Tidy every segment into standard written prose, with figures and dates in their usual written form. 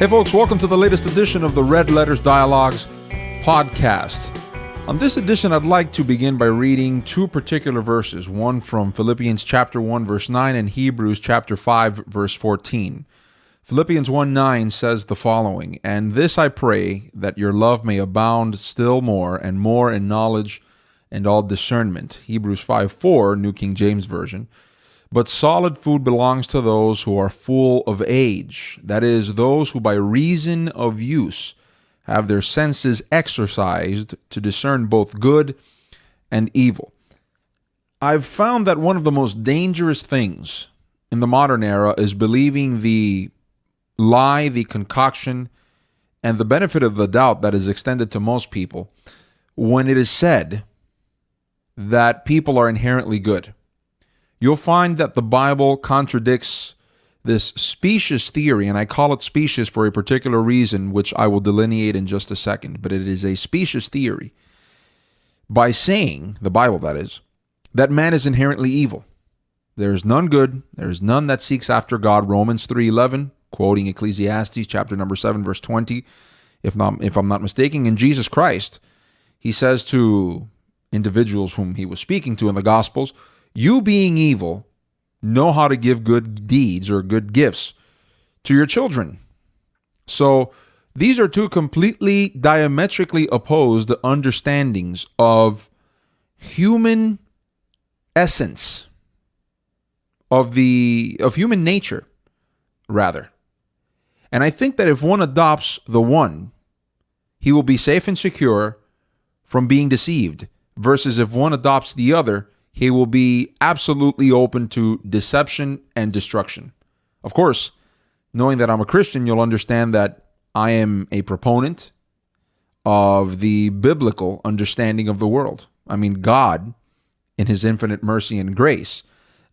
Hey folks, welcome to the latest edition of the Red Letters Dialogues podcast. On this edition, I'd like to begin by reading two particular verses, one from Philippians chapter 1 verse 9 and Hebrews chapter 5 verse 14. Philippians 1:9 says the following, "And this I pray, that your love may abound still more and more in knowledge and all discernment." Hebrews 5:4, New King James Version. "But solid food belongs to those who are full of age, that is, those who by reason of use have their senses exercised to discern both good and evil." I've found that one of the most dangerous things in the modern era is believing the lie, the concoction, and the benefit of the doubt that is extended to most people when it is said that people are inherently good. You'll find that the Bible contradicts this specious theory, and I call it specious for a particular reason, which I will delineate in just a second, but it is a specious theory, by saying, the Bible that is, that man is inherently evil. There is none good, there is none that seeks after God, Romans 3:11, quoting Ecclesiastes chapter number 7, verse 20, if I'm not mistaken. In Jesus Christ, he says to individuals whom he was speaking to in the Gospels, "You being evil, know how to give good deeds or good gifts to your children." So these are two completely diametrically opposed understandings of human essence, of human nature, rather. And I think that if one adopts the one, he will be safe and secure from being deceived, versus if one adopts the other, he will be absolutely open to deception and destruction. Of course, knowing that I'm a Christian, you'll understand that I am a proponent of the biblical understanding of the world. I mean, God, in his infinite mercy and grace,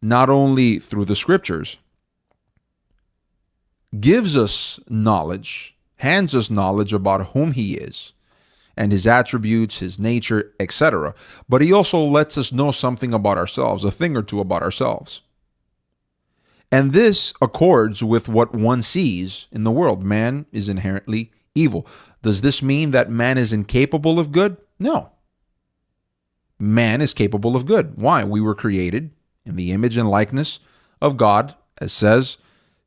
not only through the scriptures, gives us knowledge, hands us knowledge about whom he is, and his attributes, his nature, etc. But he also lets us know something about ourselves, a thing or two about ourselves. And this accords with what one sees in the world. Man is inherently evil. Does this mean that man is incapable of good? No. Man is capable of good. Why? We were created in the image and likeness of God, as says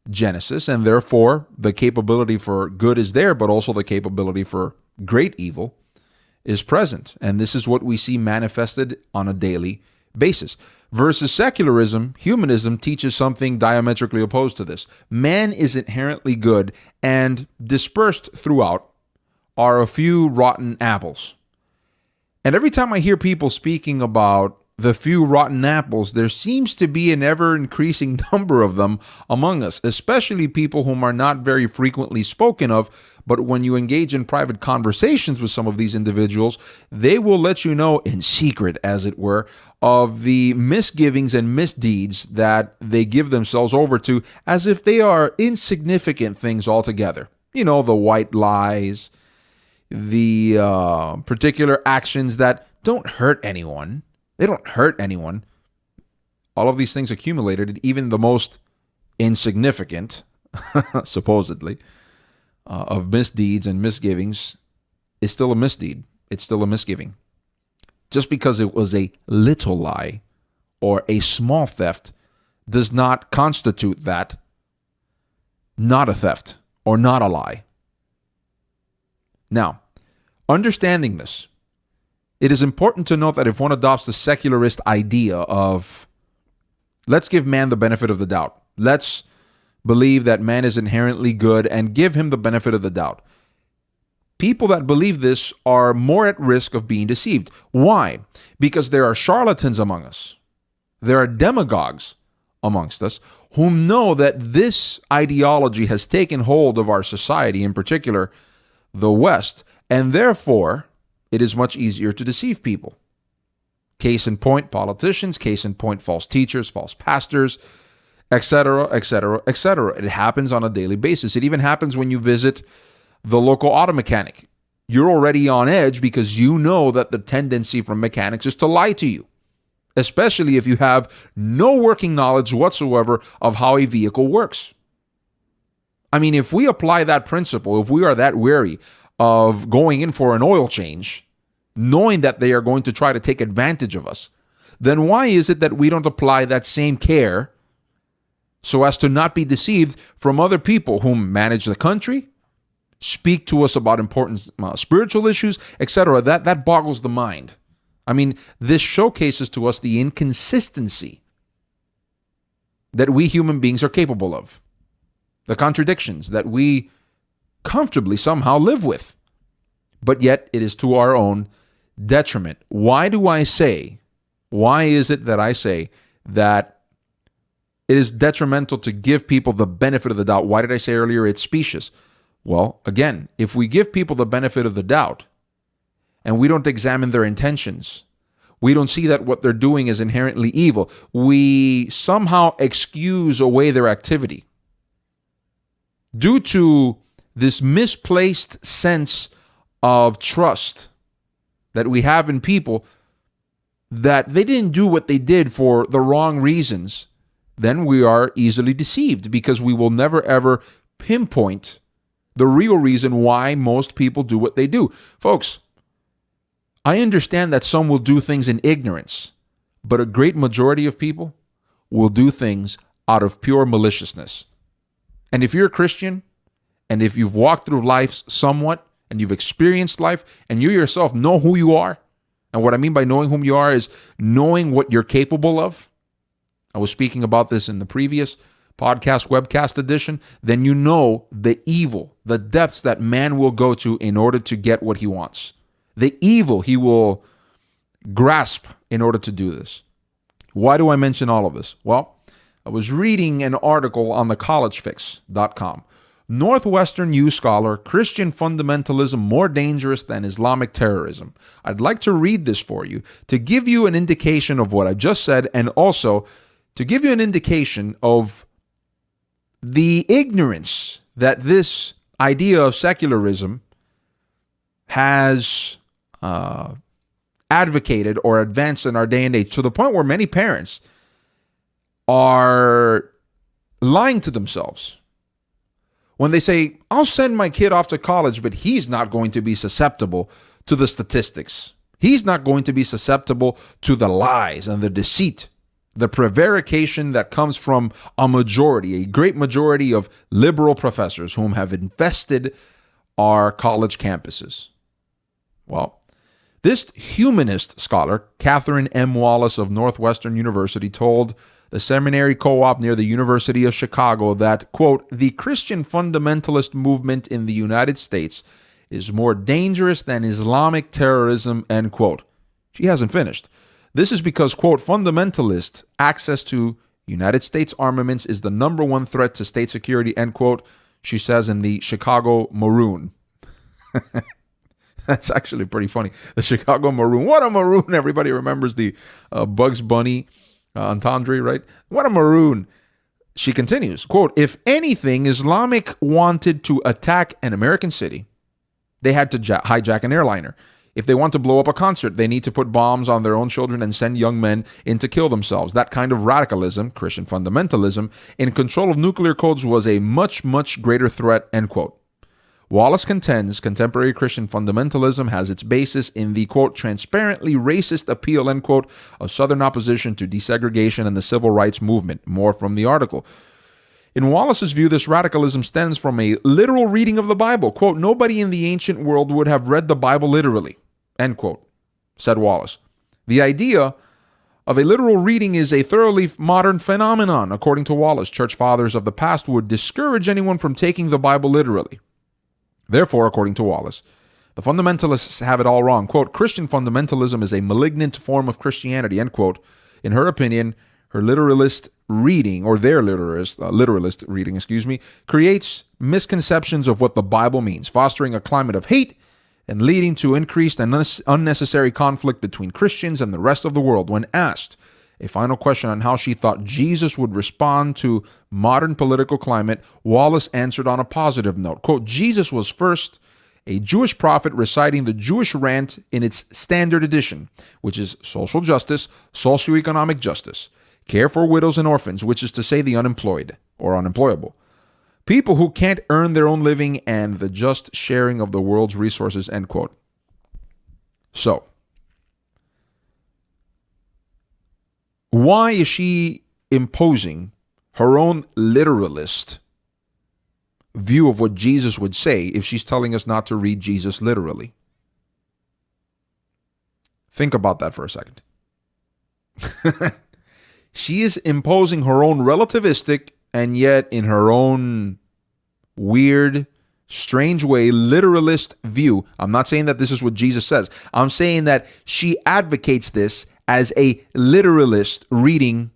Genesis, and therefore the capability for good is there, but also the capability for great evil is present. And this is what we see manifested on a daily basis. Versus secularism, humanism teaches something diametrically opposed to this. Man is inherently good, and dispersed throughout are a few rotten apples. And every time I hear people speaking about the few rotten apples, there seems to be an ever-increasing number of them among us, especially people whom are not very frequently spoken of. But when you engage in private conversations with some of these individuals, they will let you know in secret, as it were, of the misgivings and misdeeds that they give themselves over to, as if they are insignificant things altogether. You know, the white lies, the particular actions that don't hurt anyone. They don't hurt anyone. All of these things accumulated, even the most insignificant, supposedly, of misdeeds and misgivings, is still a misdeed. It's still a misgiving. Just because it was a little lie or a small theft does not constitute that not a theft or not a lie. Now, understanding this, it is important to note that if one adopts the secularist idea of, let's give man the benefit of the doubt, let's believe that man is inherently good and give him the benefit of the doubt, people that believe this are more at risk of being deceived. Why? Because there are charlatans among us. There are demagogues amongst us whom know that this ideology has taken hold of our society, in particular the West, and therefore it is much easier to deceive people. Case in point, politicians. Case in point, false teachers, false pastors, etc., etc., etc. It happens on a daily basis. It even happens when you visit the local auto mechanic. You're already on edge because you know that the tendency from mechanics is to lie to you, especially if you have no working knowledge whatsoever of how a vehicle works. I mean, if we apply that principle, if we are that wary of going in for an oil change, knowing that they are going to try to take advantage of us, then why is it that we don't apply that same care so as to not be deceived from other people who manage the country, speak to us about important spiritual issues, etc.? That boggles the mind. I mean, this showcases to us the inconsistency that we human beings are capable of, the contradictions that we comfortably somehow live with, but yet it is to our own detriment. Why is it that I say that it is detrimental to give people the benefit of the doubt? Why did I say earlier it's specious? Well, again, if we give people the benefit of the doubt and we don't examine their intentions, we don't see that what they're doing is inherently evil, we somehow excuse away their activity due to this misplaced sense of trust that we have in people, that they didn't do what they did for the wrong reasons. Then we are easily deceived, because we will never ever pinpoint the real reason why most people do what they do. Folks, I understand that some will do things in ignorance, but a great majority of people will do things out of pure maliciousness. And if you're a Christian, and if you've walked through life somewhat, and you've experienced life, and you yourself know who you are, and what I mean by knowing whom you are is knowing what you're capable of. I was speaking about this in the previous podcast, webcast edition. Then you know the evil, the depths that man will go to in order to get what he wants. The evil he will grasp in order to do this. Why do I mention all of this? Well, I was reading an article on thecollegefix.com. Northwestern U scholar, Christian fundamentalism more dangerous than Islamic terrorism. I'd like to read this for you to give you an indication of what I just said, and also to give you an indication of the ignorance that this idea of secularism has advocated or advanced in our day and age, to the point where many parents are lying to themselves when they say, I'll send my kid off to college, but he's not going to be susceptible to the statistics. He's not going to be susceptible to the lies and the deceit, the prevarication that comes from a great majority of liberal professors whom have infested our college campuses. Well, this humanist scholar, Catherine M. Wallace of Northwestern University, told the seminary co-op near the University of Chicago that, quote, the Christian fundamentalist movement in the United States is more dangerous than Islamic terrorism, end quote. She hasn't finished. This is because, quote, fundamentalist access to United States armaments is the number one threat to state security, end quote, she says in the Chicago Maroon. That's actually pretty funny. The Chicago Maroon. What a maroon. Everybody remembers the Bugs Bunny entendre, right? What a maroon. She continues, quote, if anything, Islamic wanted to attack an American city, they had to hijack an airliner. If they want to blow up a concert, they need to put bombs on their own children and send young men in to kill themselves. That kind of radicalism, Christian fundamentalism, in control of nuclear codes was a much, much greater threat, end quote. Wallace contends contemporary Christian fundamentalism has its basis in the, quote, transparently racist appeal, end quote, of Southern opposition to desegregation and the civil rights movement. More from the article. In Wallace's view, this radicalism stems from a literal reading of the Bible. Quote, nobody in the ancient world would have read the Bible literally, end quote, said Wallace. The idea of a literal reading is a thoroughly modern phenomenon. According to Wallace, church fathers of the past would discourage anyone from taking the Bible literally. Therefore, according to Wallace, the fundamentalists have it all wrong. Quote, Christian fundamentalism is a malignant form of Christianity, end quote. In her opinion, her literalist reading, or their literalist reading, creates misconceptions of what the Bible means, fostering a climate of hate and leading to increased and unnecessary conflict between Christians and the rest of the world. When asked a final question on how she thought Jesus would respond to modern political climate, Wallace answered on a positive note. Quote, Jesus was first a Jewish prophet reciting the Jewish rant in its standard edition, which is social justice, socioeconomic justice, care for widows and orphans, which is to say the unemployed or unemployable, People who can't earn their own living and the just sharing of the world's resources, end quote. So, why is she imposing her own literalist view of what Jesus would say if she's telling us not to read Jesus literally? Think about that for a second. She is imposing her own relativistic and yet in her own weird, strange way, literalist view. I'm not saying that this is what Jesus says. I'm saying that she advocates this as a literalist reading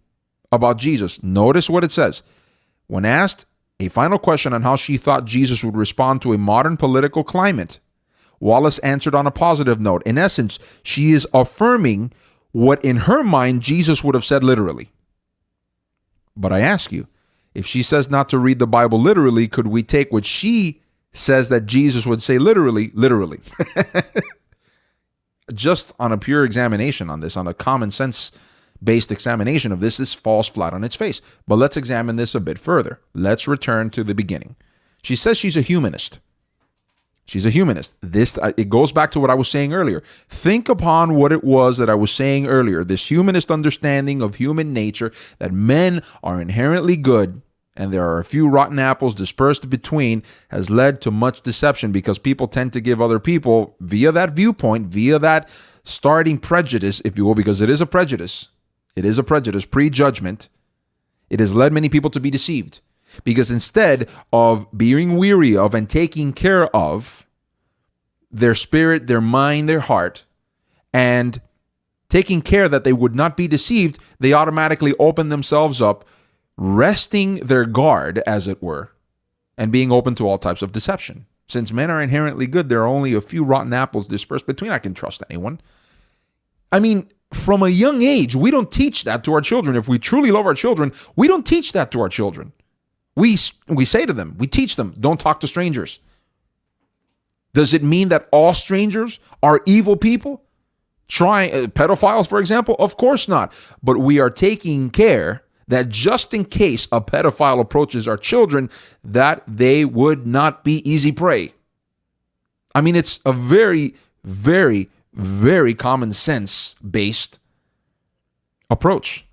about Jesus. Notice what it says. When asked a final question on how she thought Jesus would respond to a modern political climate, Wallace answered on a positive note. In essence, she is affirming what in her mind Jesus would have said literally. But I ask you, if she says not to read the Bible literally, could we take what she says that Jesus would say literally? Just on a pure examination on this, on a common sense based examination of this falls flat on its face. But let's examine this a bit further. Let's return to the beginning. She says she's a humanist. She's a humanist. It goes back to what I was saying earlier. Think upon what it was that I was saying earlier. This humanist understanding of human nature, that men are inherently good and there are a few rotten apples dispersed between, has led to much deception because people tend to give other people, via that viewpoint, via that starting prejudice, if you will, because it is a prejudice. It is a prejudice, prejudgment. It has led many people to be deceived. Because instead of being weary of and taking care of their spirit, their mind, their heart, and taking care that they would not be deceived, they automatically open themselves up, resting their guard, as it were, and being open to all types of deception. Since men are inherently good, there are only a few rotten apples dispersed between. I can trust anyone. I mean, from a young age, we don't teach that to our children. If we truly love our children, we don't teach that to our children. We say to them, we teach them, don't talk to strangers. Does it mean that all strangers are evil people? Pedophiles, for example? Of course not. But we are taking care that just in case a pedophile approaches our children, that they would not be easy prey. I mean, it's a very, very, very common sense based approach.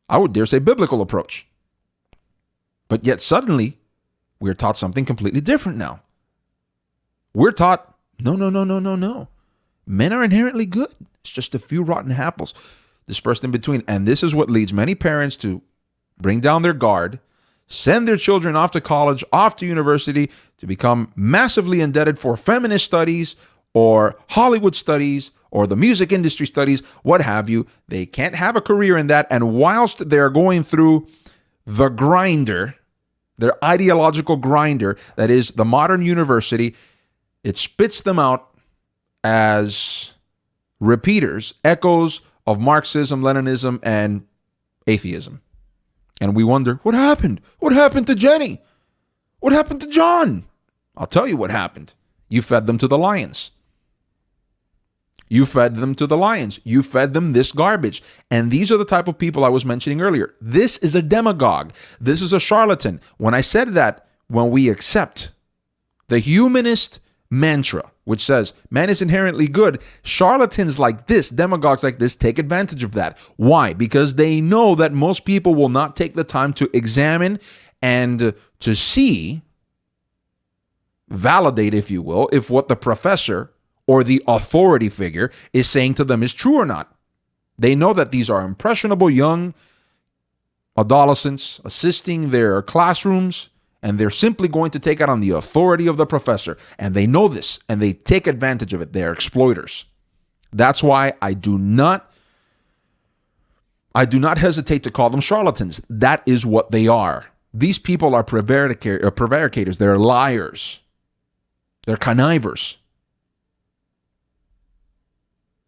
I would dare say biblical approach. But yet suddenly, we're taught something completely different now. We're taught, no. Men are inherently good. It's just a few rotten apples dispersed in between. And this is what leads many parents to bring down their guard, send their children off to college, off to university, to become massively indebted for feminist studies or Hollywood studies or the music industry studies, what have you. They can't have a career in that. And whilst they're going through the grinder, their ideological grinder, that is the modern university, it spits them out as repeaters, echoes of Marxism, Leninism, and atheism. And we wonder, what happened? What happened to Jenny? What happened to John? I'll tell you what happened. You fed them to the lions. You fed them to the lions. You fed them this garbage. And these are the type of people I was mentioning earlier. This is a demagogue. This is a charlatan. When I said that, when we accept the humanist mantra, which says man is inherently good, charlatans like this, demagogues like this, take advantage of that. Why? Because they know that most people will not take the time to examine and to see, validate, if you will, if what the professor or the authority figure is saying to them is true or not. They know that these are impressionable young adolescents assisting their classrooms, and they're simply going to take out on the authority of the professor. And they know this, and they take advantage of it. They're exploiters. That's why I do not hesitate to call them charlatans. That is what they are. These people are prevaricators. They're liars. They're connivers.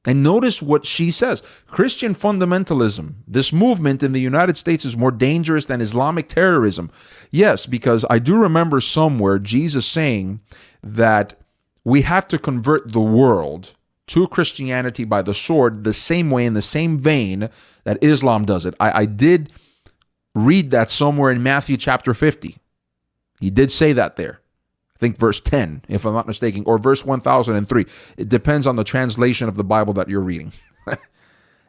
And notice what she says. Christian fundamentalism, this movement in the United States, is more dangerous than Islamic terrorism. Yes, because I do remember somewhere Jesus saying that we have to convert the world to Christianity by the sword the same way, in the same vein that Islam does it. I did read that somewhere in Matthew chapter 50. He did say that there. I think verse 10, if I'm not mistaken, or verse 1003. It depends on the translation of the Bible that you're reading.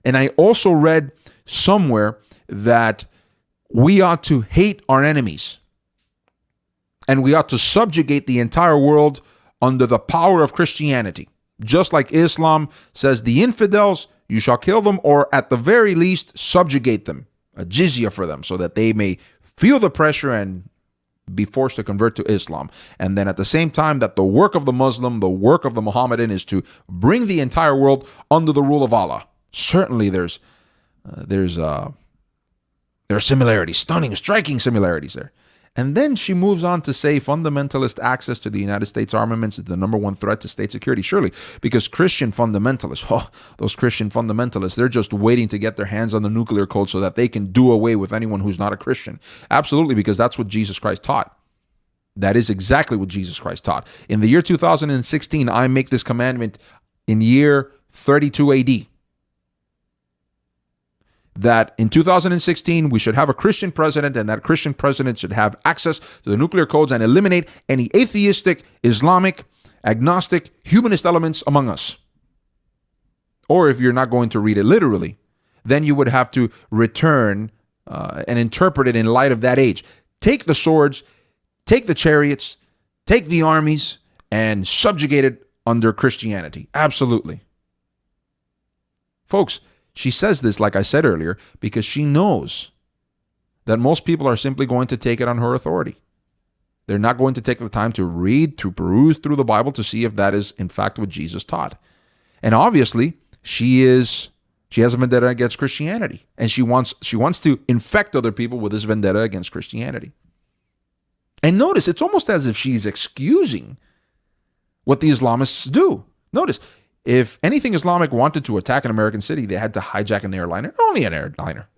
And I also read somewhere that we ought to hate our enemies. And we ought to subjugate the entire world under the power of Christianity. Just like Islam says, the infidels, you shall kill them, or at the very least, subjugate them, a jizya for them, so that they may feel the pressure and be forced to convert to Islam. And then at the same time, that the work of the Muslim, the work of the Mohammedan, is to bring the entire world under the rule of Allah. Certainly there are similarities, stunning, striking similarities there. And then she moves on to say fundamentalist access to the United States armaments is the number one threat to state security. Surely, because Christian fundamentalists, those Christian fundamentalists, they're just waiting to get their hands on the nuclear code so that they can do away with anyone who's not a Christian. Absolutely, because that's what Jesus Christ taught. That is exactly what Jesus Christ taught. In the year 2016, I make this commandment in year 32 AD. That in 2016, we should have a Christian president, and that Christian president should have access to the nuclear codes and eliminate any atheistic, Islamic, agnostic, humanist elements among us. Or if you're not going to read it literally, then you would have to return and interpret it in light of that age. Take the swords, take the chariots, take the armies, and subjugate it under Christianity. Absolutely. Folks, she says this, like I said earlier, because she knows that most people are simply going to take it on her authority. They're not going to take the time to read, to peruse through the Bible to see if that is, in fact, what Jesus taught. And obviously, she has a vendetta against Christianity. And she wants to infect other people with this vendetta against Christianity. And notice, it's almost as if she's excusing what the Islamists do. Notice, if anything Islamic wanted to attack an American city, they had to hijack an airliner. Only an airliner.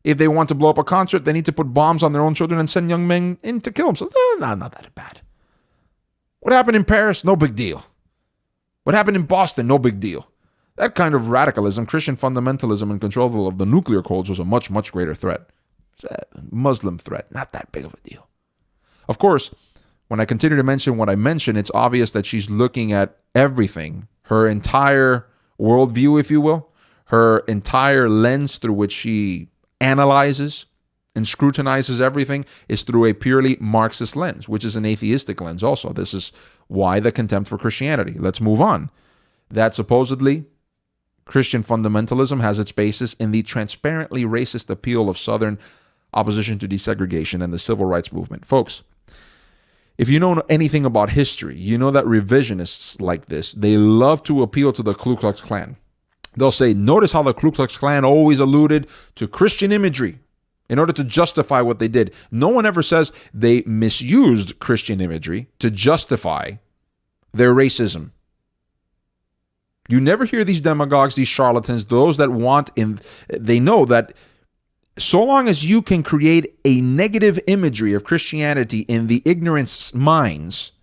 If they want to blow up a concert, they need to put bombs on their own children and send young men in to kill themselves. No, not that bad. What happened in Paris? No big deal. What happened in Boston? No big deal. That kind of radicalism, Christian fundamentalism and control of the nuclear codes was a much, much greater threat. It's a Muslim threat. Not that big of a deal. Of course, when I continue to mention what I mentioned, it's obvious that she's looking at everything, her entire worldview, if you will, her entire lens through which she analyzes and scrutinizes everything is through a purely Marxist lens, which is an atheistic lens also. This is why the contempt for Christianity. Let's move on. That supposedly Christian fundamentalism has its basis in the transparently racist appeal of Southern opposition to desegregation and the civil rights movement. Folks, if you know anything about history, you know that revisionists like this, they love to appeal to the Ku Klux Klan. They'll say, notice how the Ku Klux Klan always alluded to Christian imagery in order to justify what they did. No one ever says they misused Christian imagery to justify their racism. You never hear these demagogues, these charlatans, those that they know that so long as you can create a negative imagery of Christianity in the ignorant's minds,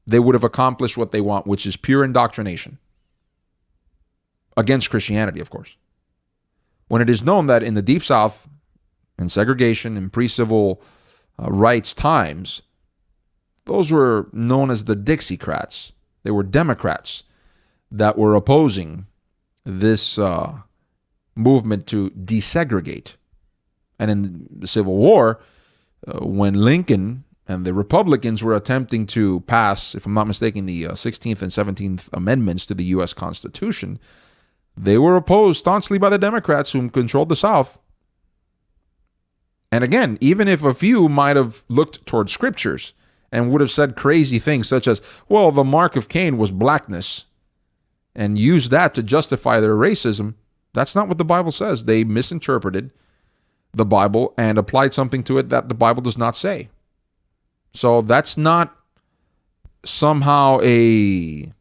they would have accomplished what they want, which is pure indoctrination. Against Christianity, of course. When it is known that in the Deep South, in segregation, in pre-civil rights times, those were known as the Dixiecrats. They were Democrats that were opposing this movement to desegregate. And in the Civil War, when Lincoln and the Republicans were attempting to pass, if I'm not mistaken, the 16th and 17th Amendments to the U.S. Constitution, they were opposed staunchly by the Democrats who controlled the South. And again, even if a few might have looked toward scriptures and would have said crazy things such as, well, the mark of Cain was blackness, and used that to justify their racism, that's not what the Bible says. They misinterpreted the Bible and applied something to it that the Bible does not say. So that's not somehow a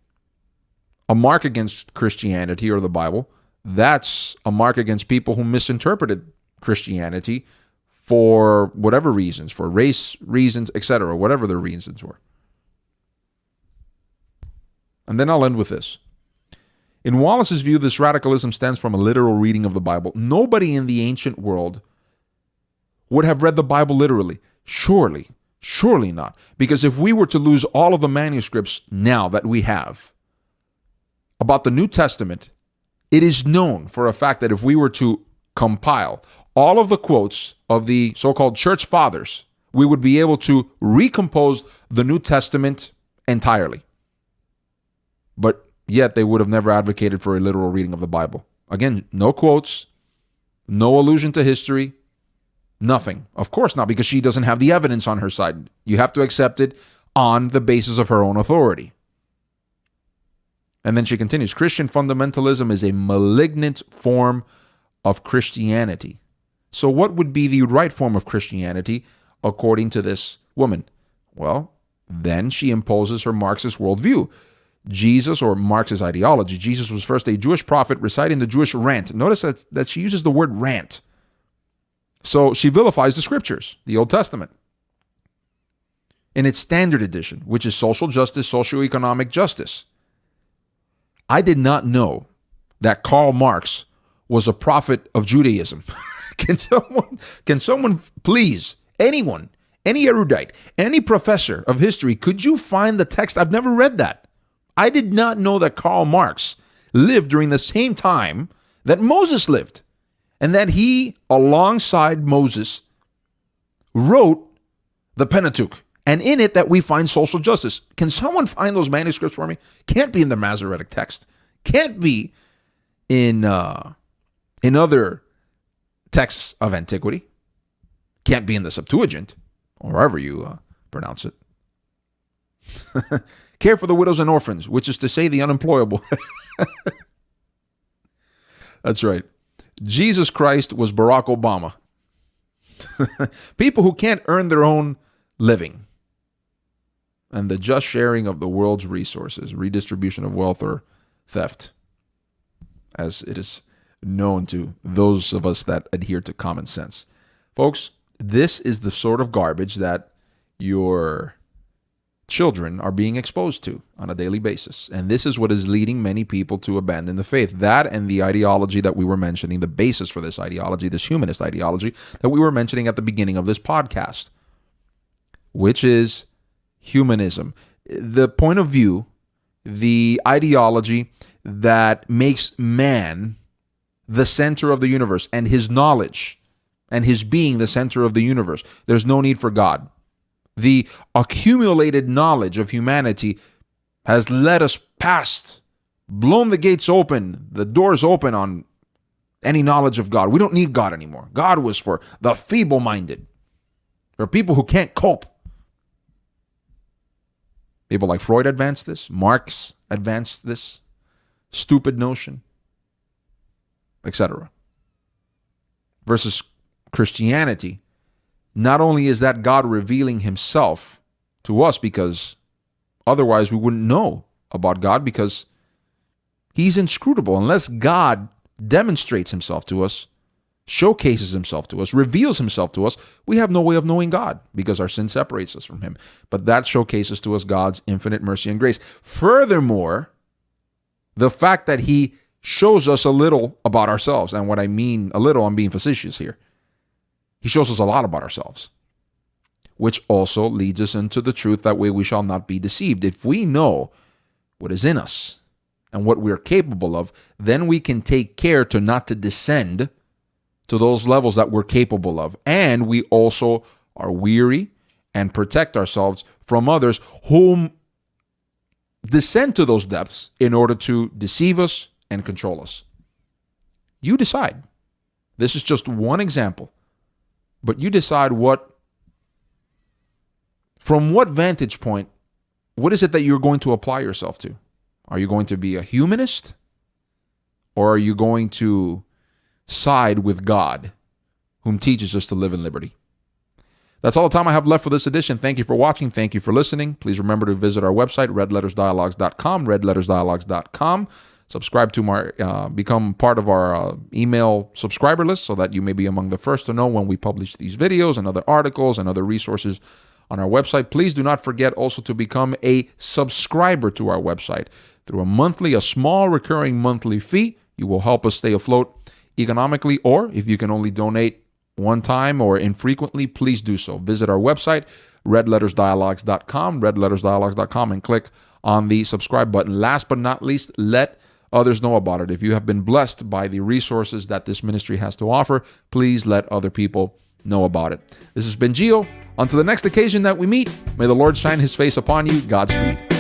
mark against Christianity or the Bible. That's a mark against people who misinterpreted Christianity for whatever reasons, for race reasons, etc., whatever their reasons were. And then I'll end with this. In Wallace's view, this radicalism stems from a literal reading of the Bible. Nobody in the ancient world would have read the Bible literally. Surely Surely not. Because if we were to lose all of the manuscripts now that we have about the New Testament, it is known for a fact that if we were to compile all of the quotes of the so-called church fathers, we would be able to recompose the New Testament entirely. But yet they would have never advocated for a literal reading of the Bible. Again, no quotes, no allusion to history, nothing. Of course not, because she doesn't have the evidence on her side. You have to accept it on the basis of her own authority. And then she continues, Christian fundamentalism is a malignant form of Christianity. So what would be the right form of Christianity according to this woman? Well, then she imposes her Marxist worldview. Jesus, or Marx's ideology, Jesus was first a Jewish prophet reciting the Jewish rant. Notice that she uses the word rant. So she vilifies the scriptures, the Old Testament, in its standard edition, which is social justice, socioeconomic justice. I did not know that Karl Marx was a prophet of Judaism. Can someone please, anyone, any erudite, any professor of history, could you find the text? I've never read that. I did not know that Karl Marx lived during the same time that Moses lived, and that he, alongside Moses, wrote the Pentateuch, and in it that we find social justice. Can someone find those manuscripts for me? Can't be in the Masoretic text. Can't be in other texts of antiquity. Can't be in the Septuagint, or however you pronounce it. Care for the widows and orphans, which is to say the unemployable. That's right. Jesus Christ was Barack Obama. People who can't earn their own living. And the just sharing of the world's resources, redistribution of wealth or theft, as it is known to those of us that adhere to common sense. Folks, this is the sort of garbage that your children are being exposed to on a daily basis. And this is what is leading many people to abandon the faith. That and the ideology that we were mentioning, the basis for this ideology, this humanist ideology that we were mentioning at the beginning of this podcast, which is humanism. The point of view, the ideology that makes man the center of the universe and his knowledge and his being the center of the universe. There's no need for God. The accumulated knowledge of humanity has led us past, blown the gates open, the doors open on any knowledge of God. We don't need God anymore. God was for the feeble-minded, for people who can't cope. People like Freud advanced this, Marx advanced this stupid notion, etc. Versus Christianity, not only is that God revealing himself to us, because otherwise we wouldn't know about God, because he's inscrutable. Unless God demonstrates himself to us, showcases himself to us, reveals himself to us, we have no way of knowing God, because our sin separates us from him. But that showcases to us God's infinite mercy and grace. Furthermore, the fact that he shows us a little about ourselves, and what I mean a little, I'm being facetious here. He shows us a lot about ourselves, which also leads us into the truth. That way we shall not be deceived. If we know what is in us and what we're capable of, then we can take care to not to descend to those levels that we're capable of. And we also are weary and protect ourselves from others whom descend to those depths in order to deceive us and control us. You decide. This is just one example. But you decide from what vantage point, what is it that you're going to apply yourself to? Are you going to be a humanist? Or are you going to side with God, whom teaches us to live in liberty? That's all the time I have left for this edition. Thank you for watching. Thank you for listening. Please remember to visit our website, redlettersdialogues.com, redlettersdialogues.com. Subscribe to become part of our email subscriber list so that you may be among the first to know when we publish these videos and other articles and other resources on our website. Please do not forget also to become a subscriber to our website through a small recurring monthly fee. You will help us stay afloat economically, or if you can only donate one time or infrequently, please do so. Visit our website, redlettersdialogues.com, and click on the subscribe button. Last but not least, let others know about it. If you have been blessed by the resources that this ministry has to offer, please let other people know about it. This has been Gio. Until the next occasion that we meet, may the Lord shine his face upon you. Godspeed.